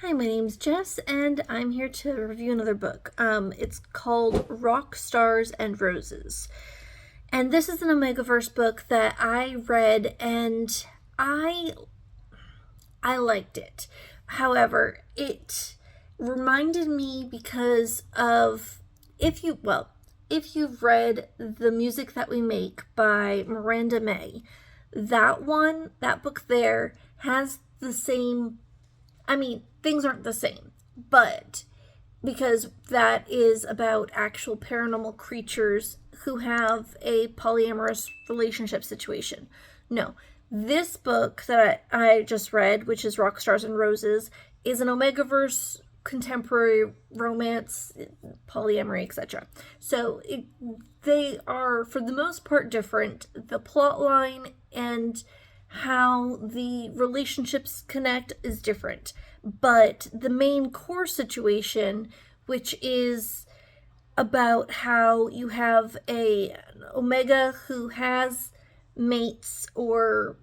Hi, my name's Jess, and I'm here to review another book. It's called Rockstars and Roses. And this is an Omegaverse book that I read, and I liked it. However, it reminded me because of, if you've read The Music That We Make by Miranda May, that book there has the same, things aren't the same, but because that is about actual paranormal creatures who have a polyamorous relationship situation. No, this book that I just read, which is Rockstars and Roses, is an Omegaverse contemporary romance, polyamory, etc. So they are, for the most part, different. The plot line and how the relationships connect is different. But the main core situation, which is about how you have an Omega who has mates or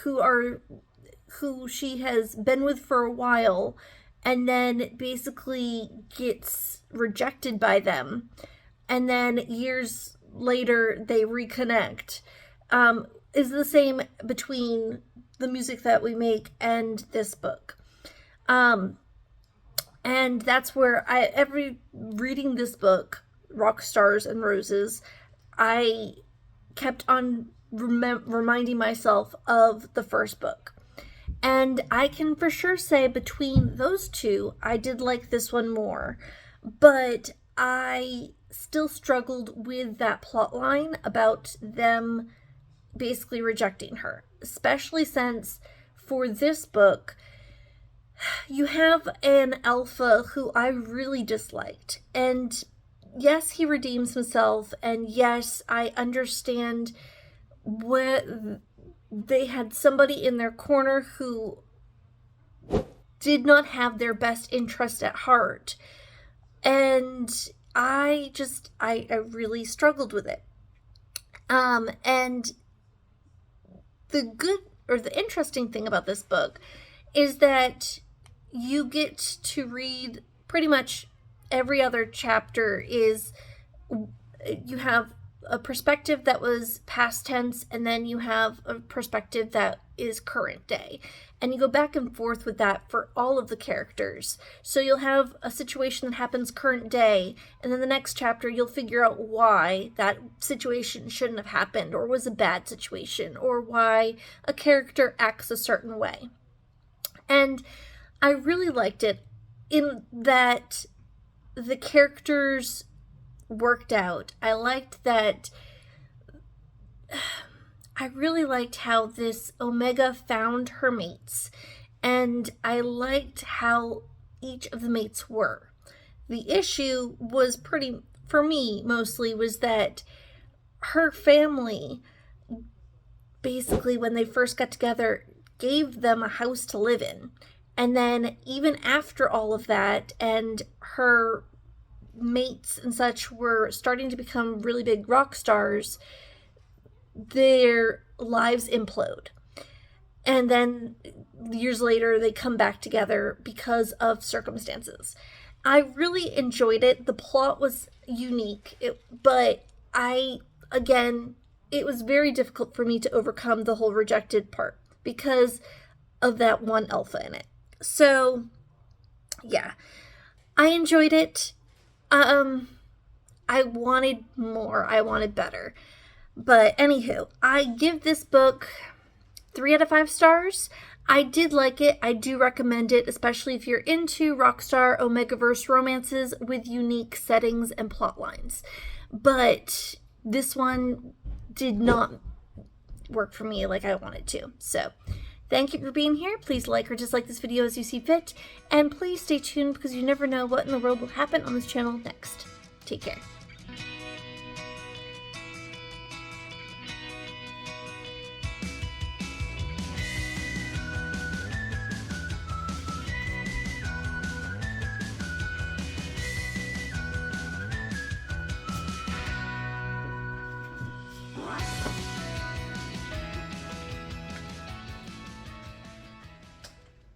who she has been with for a while and then basically gets rejected by them, and then years later they reconnect, is the same between The Music That We Make and this book. And that's where reading this book, Rockstars and Roses, I kept on reminding myself of the first book. And I can for sure say between those two, I did like this one more. But I still struggled with that plot line about them basically rejecting her, especially since for this book you have an alpha who I really disliked, and yes, he redeems himself, and yes, I understand what they had somebody in their corner who did not have their best interest at heart, and I really struggled with it. And the interesting thing about this book is that you get to read pretty much every other chapter is, you have a perspective that was past tense, and then you have a perspective that is current day. And you go back and forth with that for all of the characters. So you'll have a situation that happens current day, and then the next chapter you'll figure out why that situation shouldn't have happened, or was a bad situation, or why a character acts a certain way. And I really liked it in that the characters worked out. I liked that. I really liked how this Omega found her mates, and I liked how each of the mates were. The issue was for me mostly, was that her family, basically when they first got together, gave them a house to live in. And then even after all of that, and her mates and such were starting to become really big rock stars, their lives implode. And then years later, they come back together because of circumstances. I really enjoyed it. The plot was unique, but it was very difficult for me to overcome the whole rejected part because of that one alpha in it. So, yeah, I enjoyed it. I wanted more. I wanted better. But anywho, I give this book 3 out of 5 stars. I did like it. I do recommend it, especially if you're into Rockstar Omegaverse romances with unique settings and plot lines. But this one did not work for me like I wanted to. So, thank you for being here. Please like or dislike this video as you see fit. And please stay tuned because you never know what in the world will happen on this channel next. Take care.